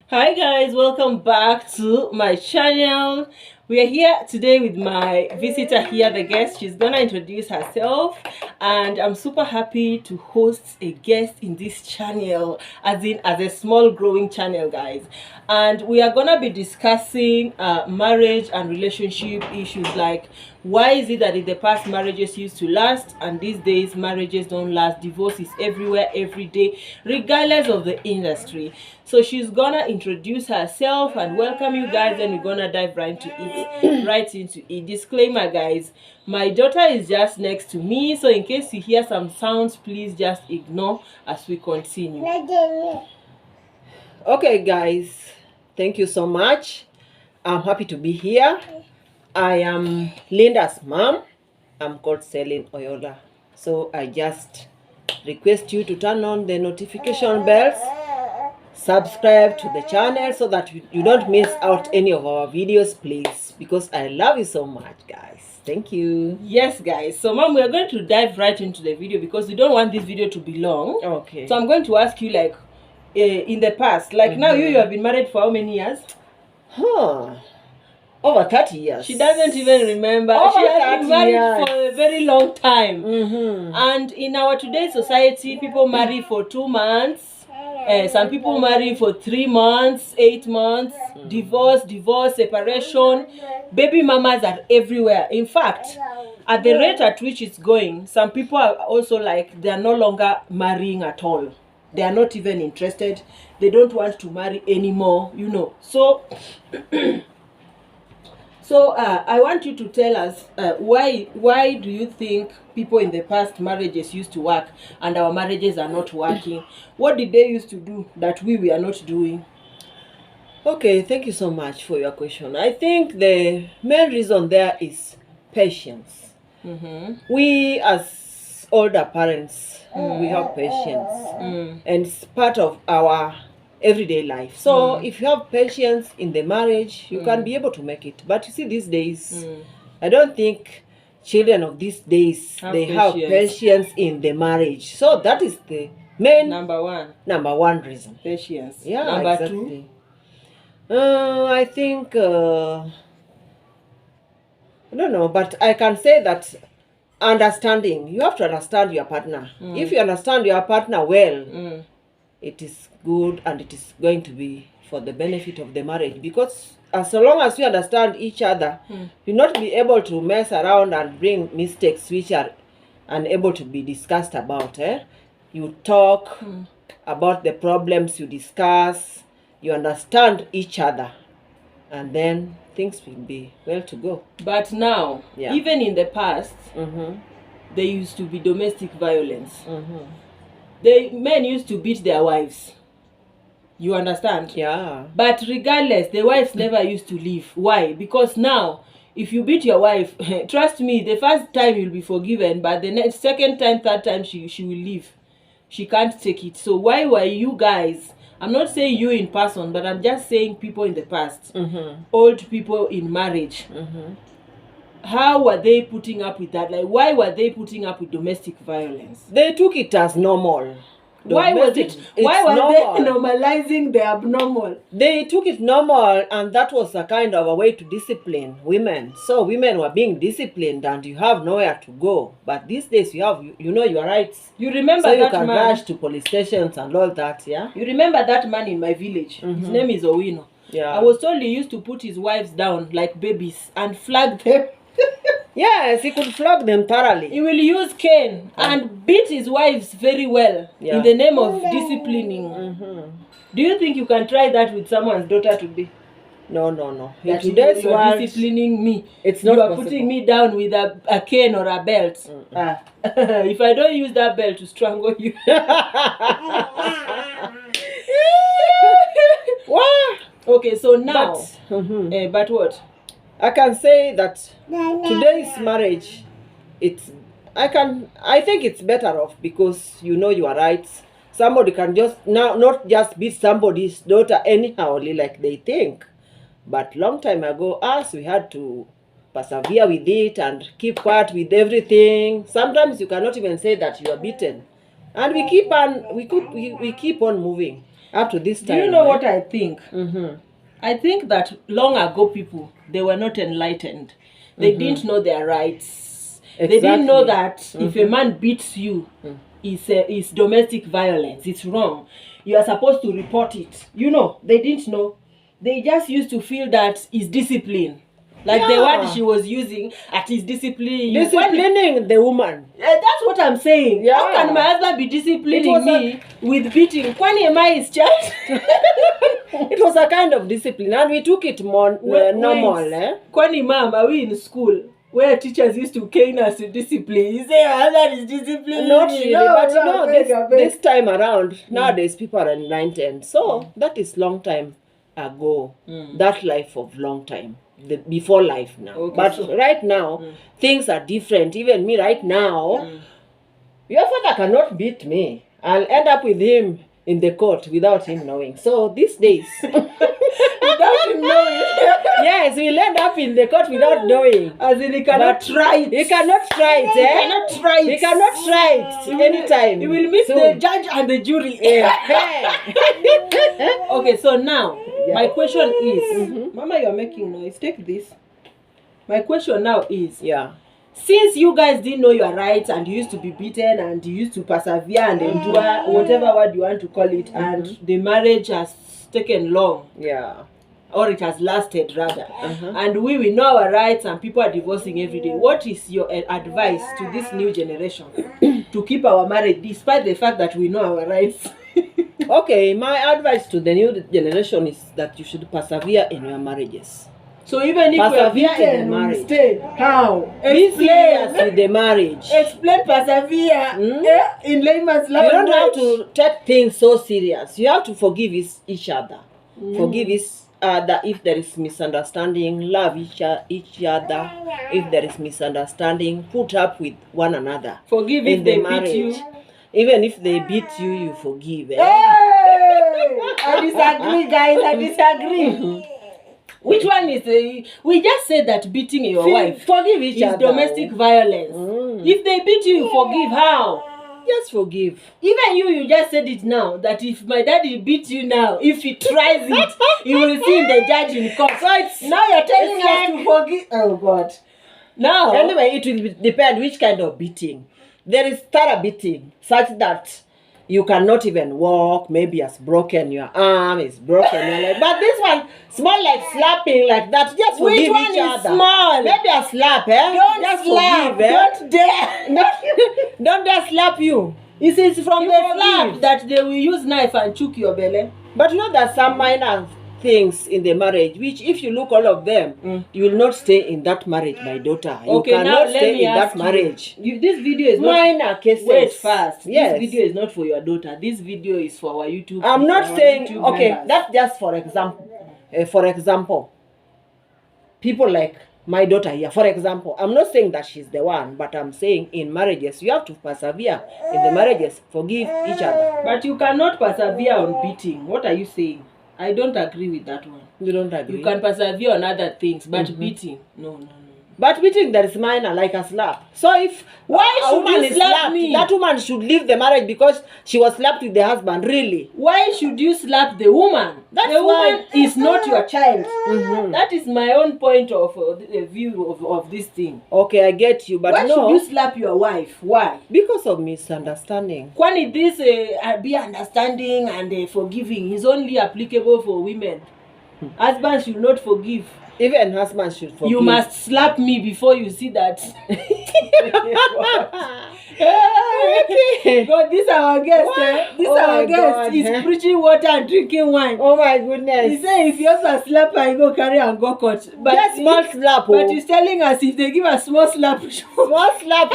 Hi guys, welcome back to my channel. We are here today with my visitor here, the guest. She's gonna introduce herself, and I'm super happy to host a guest in this channel, as a small growing channel, guys. And we are gonna be discussing marriage and relationship issues, like why is it that in the past marriages used to last and these days marriages don't last. Divorce is everywhere, every day, regardless of the industry. So she's gonna introduce herself and welcome you guys, and we're gonna dive right into it. Disclaimer, guys, my daughter is just next to me, so in case you hear some sounds, please just ignore as we continue. Okay guys, thank you so much. I'm happy to be here. I am Linda's mom. I'm called Celine Oyola. So I just request you to turn on the notification bells, subscribe to the channel so that you don't miss out any of our videos, please, because I love you so much, guys. Thank you. Yes guys, so mom, we are going to dive right into the video because we don't want this video to be long. Okay. So I'm going to ask you, like, in the past, like now you have been married for how many years? Over 30 years. She doesn't even remember. She has been married for a very long time. And in our today's society, people marry for 2 months. Some people marry for 3 months, 8 months. Divorce, separation. Baby mamas are everywhere. In fact, at the rate at which it's going, some people are also like, they are no longer marrying at all. They are not even interested. They don't want to marry anymore, you know. So I want you to tell us why do you think people in the past marriages used to work and our marriages are not working? What did they used to do that we are not doing? Okay, thank you so much for your question. I think the main reason there is patience. We as older parents, we have patience, and it's part of our everyday life. So if you have patience in the marriage, you can be able to make it. But you see, these days, I don't think children of these days have patience in the marriage. So that is the main number one reason. Patience. Yeah, number exactly. I think I don't know, but I can say that understanding. You have to understand your partner. If you understand your partner well, it is good and it is going to be for the benefit of the marriage, because as long as you understand each other, you'll not be able to mess around and bring mistakes which are unable to be discussed about. You talk about the problems, you discuss, you understand each other, and then things will be well to go. But now, even in the past, there used to be domestic violence. The men used to beat their wives. You understand? Yeah. But regardless, the wives never used to leave. Why? Because now, if you beat your wife, trust me, the first time you'll be forgiven, but the second time, third time, she will leave. She can't take it. So why were you guys, I'm not saying you in person, but I'm just saying people in the past, old people in marriage, how were they putting up with that? Like, why were they putting up with domestic violence? They took it as normal. Why were they normalizing the abnormal? They took it normal, and that was a kind of a way to discipline women. So women were being disciplined, and you have nowhere to go. But these days you have, you know your rights. You remember so that you can man, rush to police stations and all that, yeah? You remember that man in my village? His name is Owino. Yeah. I was told he used to put his wives down like babies and flag them. Yes, he could flog them thoroughly. He will use cane and beat his wives very well in the name of disciplining. Do you think you can try that with someone's daughter today? No. In today's world, disciplining me. It's not possible. You are putting me down with a cane or a belt. If I don't use that belt to strangle you. What? Okay, so now, but what? I can say that today's marriage, I think it's better off because you know your rights. Somebody can just not just beat somebody's daughter anyhow like they think. But long time ago, us, we had to persevere with it and keep quiet with everything. Sometimes you cannot even say that you are beaten. And we keep on moving. Up to this Do time. you know what I think? Mm-hmm. I think that long ago people, they were not enlightened. They didn't know their rights. Exactly. They didn't know that if a man beats you, it's domestic violence. It's wrong. You are supposed to report it. You know, they didn't know. They just used to feel that it's discipline. Like the word she was using, at his discipline. Disciplining the woman. That's what I'm saying. Yeah. How can my husband be disciplining me with beating? Kwani am I his child? It was a kind of discipline, and we took it more normal. Kwani ma'am, are we in school where teachers used to cane us to discipline? You say your husband is discipline? Not really, but this time around, nowadays people are enlightened. So that is long time ago. That life of long time. Before life now. Okay, but right now, things are different. Even me right now, your father cannot beat me. I'll end up with him in the court without him knowing. So these days, without him knowing, yes, we'll end up in the court without knowing. As in he cannot try it. He cannot try it. He cannot try it. He cannot try it anytime. He will miss the judge and the jury. Okay, so now, my question is, Mama, you're making noise. Take this. My question now is, since you guys didn't know your rights and you used to be beaten and you used to persevere and endure, whatever word you want to call it, and the marriage has taken long. Or it has lasted rather. And we know our rights and people are divorcing every day. What is your advice to this new generation to keep our marriage despite the fact that we know our rights? Okay, my advice to the new generation is that you should persevere in your marriages. So even if persevere we are beaten, in the marriage. Stay. How? Be serious with the marriage. Explain persevere in layman's language. You don't have to take things so serious. You have to forgive each other. Forgive each other if there is misunderstanding. Love each other if there is misunderstanding. Put up with one another. Forgive if they beat you. Even if they beat you, you forgive. Hey! I disagree, guys. I disagree. Which one is we just said that beating your wife forgive each other is domestic violence. If they beat you, you forgive. How? Just forgive. Even you just said it now that if my daddy beat you now, if he tries it, you will see the judge in court. So now you're telling us to forgive. Oh God. Now anyway, it will depend which kind of beating. There is thorough beating such that you cannot even walk, maybe has broken your arm, is broken your leg. But this one, small like slapping like that, just forgive each other. Which one is small? Maybe a slap, Don't just slap, forgive, don't dare. Don't dare slap you. It's from the slap that they will use knife and choke your belly. But you know that some minor things in the marriage, which if you look all of them, you will not stay in that marriage, my daughter. You cannot stay in that marriage. This video is minor cases. Wait fast. Yes. This video is not for your daughter. This video is for our YouTube. I'm not saying okay. Members. That's just for example. For example, people like my daughter here. For example, I'm not saying that she's the one, but I'm saying in marriages you have to persevere. In the marriages, forgive each other. But you cannot persevere on beating. What are you saying? I don't agree with that one. You don't agree? You can persevere on other things, but beating, no. But beating, there is minor, like a slap. So if why should you slap me? That woman should leave the marriage because she was slapped with the husband. Really? Why should you slap the woman? The woman is not your child. That is my own point of view of this thing. Okay, I get you, but why should you slap your wife? Why? Because of misunderstanding. When this be understanding and forgiving is only applicable for women. Husbands should not forgive. Even husbands should forgive. You must slap me before you see that. God, this our guest. This our guest is preaching water and drinking wine. Oh my goodness. He said if you also slap her, you go carry and go court. But just small slap. But he's telling us if they give a small slap, small slap,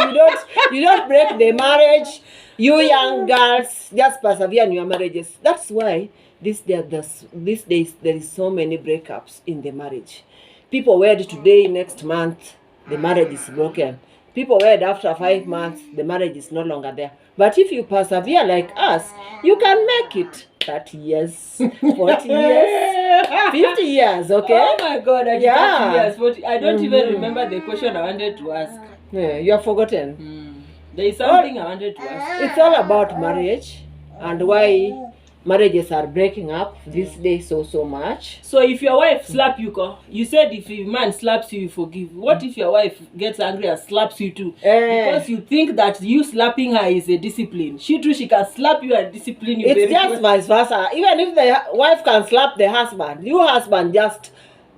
you don't break the marriage. You young girls, just persevere in your marriages. That's why these days there is so many breakups in the marriage. People wed today, next month, the marriage is broken. People wed after 5 months, the marriage is no longer there. But if you persevere like us, you can make it 30 years, 40 years, 50 years, okay? Oh my God, 30 years, 40. I don't even remember the question I wanted to ask. Yeah, you have forgotten. There is something I wanted to ask. It's all about marriage and why marriages are breaking up these days so much. So if your wife slap you, you said if a man slaps you, you forgive. What if your wife gets angry and slaps you too? Because you think that you slapping her is a discipline. She too, she can slap you and discipline you. It's just vice versa. Even if the wife can slap the husband, you husband just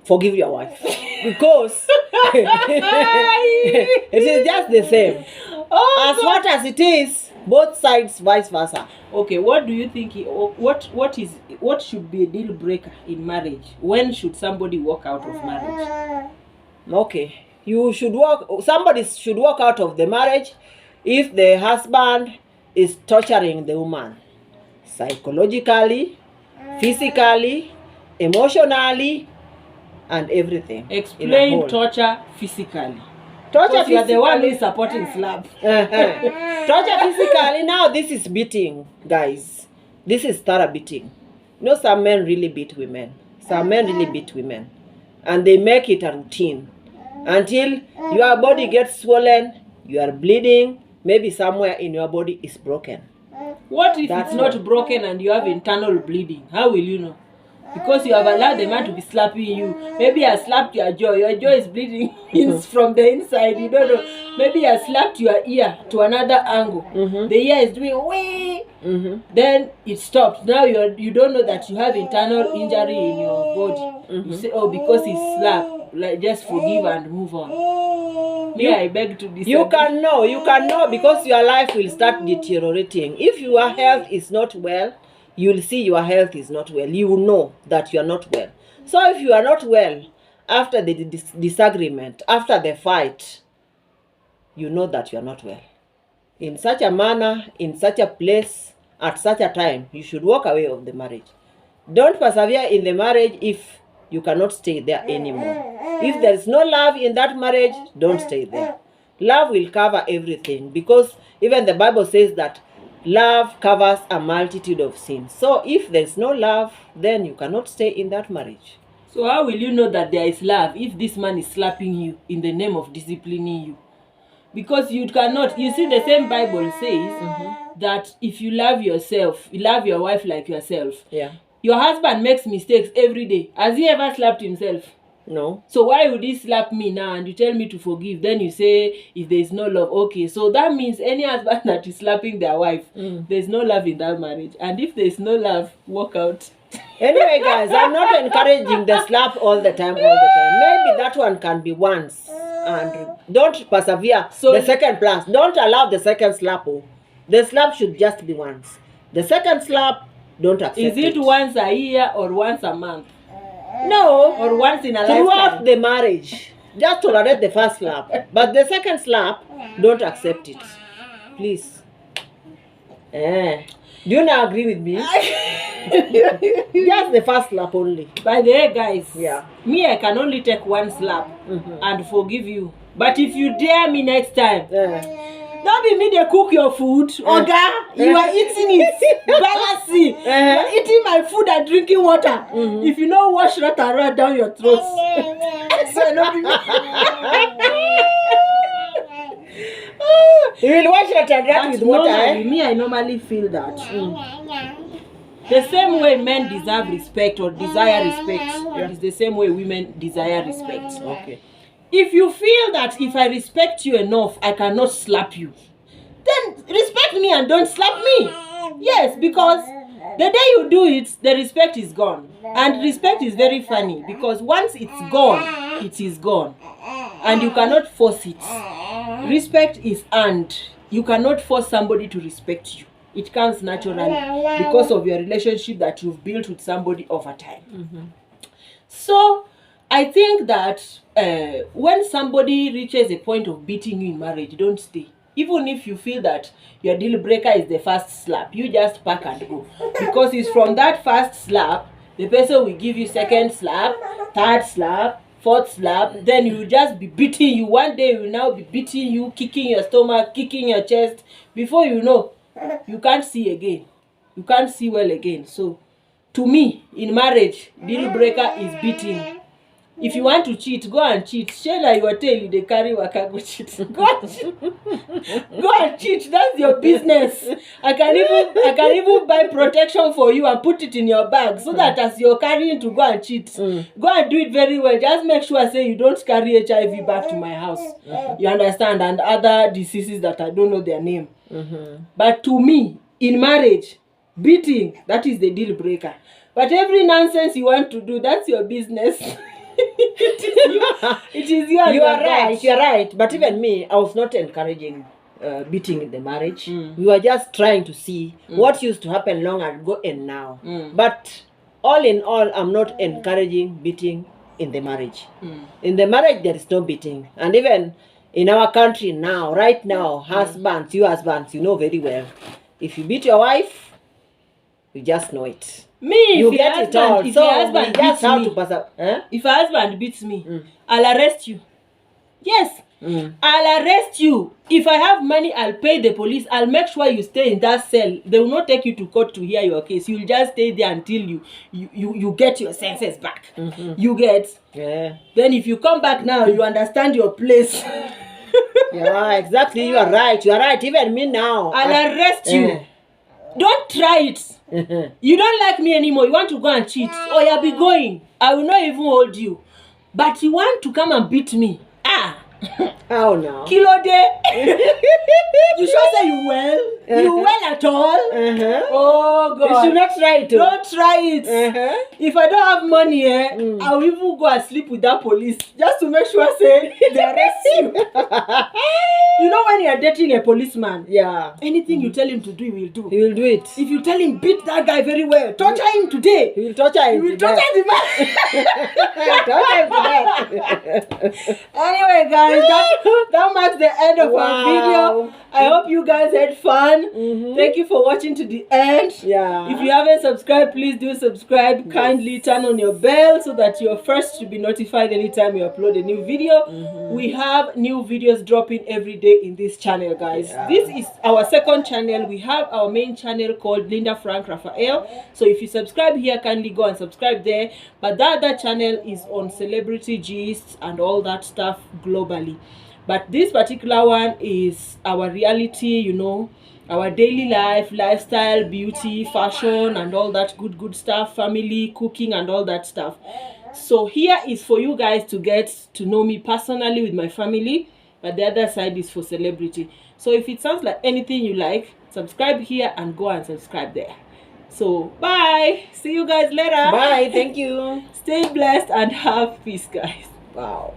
forgive your wife. Because it is just the same. As what as it is, both sides vice versa. Okay, what do you think? What should be a deal breaker in marriage? When should somebody walk out of marriage? Okay, somebody should walk out of the marriage if the husband is torturing the woman psychologically, physically, emotionally, and everything. Explain torture physically. Torture you are the one who is supporting slap. Torture physically, now this is beating, guys. This is thorough beating. You know, some men really beat women. Some men really beat women. And they make it a routine. Until your body gets swollen, you are bleeding, maybe somewhere in your body is broken. What if it's not broken and you have internal bleeding? How will you know? Because you have allowed the man to be slapping you. Maybe I slapped your jaw is bleeding from the inside, you don't know. Maybe I slapped your ear to another angle. The ear is doing wee. Then it stopped. Now you don't know that you have internal injury in your body. You say, oh, because he slapped, like just forgive and move on. I beg to disagree. You can know because your life will start deteriorating. If your health is not well, you'll see your health is not well. You will know that you are not well. So if you are not well, after the disagreement, after the fight, you know that you are not well. In such a manner, in such a place, at such a time, you should walk away of the marriage. Don't persevere in the marriage if you cannot stay there anymore. If there is no love in that marriage, don't stay there. Love will cover everything, because even the Bible says that love covers a multitude of sins. So if there's no love, then you cannot stay in that marriage. So how will you know that there is love if this man is slapping you in the name of disciplining you? Because you cannot. You see, the same Bible says that if you love yourself, you love your wife like yourself. Yeah. Your husband makes mistakes every day. Has he ever slapped himself? No. So why would he slap me now and you tell me to forgive? Then you say if there is no love. Okay, so that means any husband that is slapping their wife, there's no love in that marriage. And if there's no love, walk out. Anyway, guys, I'm not encouraging the slap all the time. Maybe that one can be once. And don't persevere. So the second plus. Don't allow the second slap. The slap should just be once. The second slap, don't accept it. Is it once a year or once a month? No. Or once in a lifetime? Throughout the marriage. Just tolerate the first slap. But the second slap, don't accept it. Please. Do you not agree with me? Just the first slap only. By the way, guys, me, I can only take one slap and forgive you. But if you dare me next time, don't be me they cook your food. Oga, you are eating it. Balancing. You are eating my food and drinking water. If you don't wash rat and rat down your throat. So don't be me. You will wash rat and rat with water. Me, I normally feel that. The same way men deserve respect or desire respect is the same way women desire respect. Okay. If you feel that if I respect you enough, I cannot slap you, then respect me and don't slap me. Yes, because the day you do it, the respect is gone. And respect is very funny because once it's gone, it is gone. And you cannot force it. Respect is earned. You cannot force somebody to respect you. It comes naturally because of your relationship that you've built with somebody over time. So I think that when somebody reaches a point of beating you in marriage, don't stay. Even if you feel that your deal breaker is the first slap, you just pack and go. Because it's from that first slap, the person will give you second slap, third slap, fourth slap, then you will just be beating you. One day will now be beating you, kicking your stomach, kicking your chest. Before you know, you can't see again. You can't see well again. So, to me, in marriage, deal breaker is beating. If you want to cheat, go and cheat. Share your tail, they carry waka go cheat. Go and cheat. That's your business. I can even buy protection for you and put it in your bag so that as you're carrying to go and cheat, go and do it very well. Just make sure say you don't carry HIV back to my house. You understand? And other diseases that I don't know their name. But to me, in marriage, beating, that is the deal breaker. But every nonsense you want to do, that's your business. It is you. You are right. You are right. But even me, I was not encouraging beating in the marriage. We were just trying to see what used to happen long ago and now. But all in all, I'm not encouraging beating in the marriage. In the marriage, there is no beating. And even in our country now, right now, husbands, you know very well, if you beat your wife, you just know it. You get it all. If your husband beats me, if a husband beats me, I'll arrest you. Yes, I'll arrest you. If I have money, I'll pay the police. I'll make sure you stay in that cell. They will not take you to court to hear your case. You'll just stay there until you get your senses back. You get? Yeah. Then if you come back now, you understand your place. Yeah, exactly. You are right. You are right. Even me now. I'll arrest you. Don't try it. You don't like me anymore. You want to go and cheat. Oh, you'll be going. I will not even hold you. But you want to come and beat me. How now? Kilo day. You sure say you well? You well at all? Oh God. You should not try it. Don't try it. If I don't have money, I will even go and sleep with that police just to make sure say they arrest you. You know when you are dating a policeman, anything you tell him to do, he will do. He will do it. If you tell him beat that guy very well, torture him today, he will torture him. He will torture the man. Torture him to death. Anyway, guys, that marks the end of our video. I hope you guys had fun. Thank you for watching to the end. Yeah. If you haven't subscribed, please do subscribe. Yes. Kindly turn on your bell so that you're first to be notified anytime we upload a new video. We have new videos dropping every day in this channel, guys. This is our second channel. We have our main channel called Linda Frank Raphael. So if you subscribe here, kindly go and subscribe there. But the other channel is on celebrity gists and all that stuff globally. But this particular one is our reality, you know, our daily life, lifestyle, beauty, fashion, and all that good stuff, family, cooking, and all that stuff. So here is for you guys to get to know me personally with my family, but the other side is for celebrity. So if it sounds like anything you like, subscribe here and go and subscribe there. So bye. See you guys later. Bye. Thank you. Stay blessed and have peace, guys. Wow.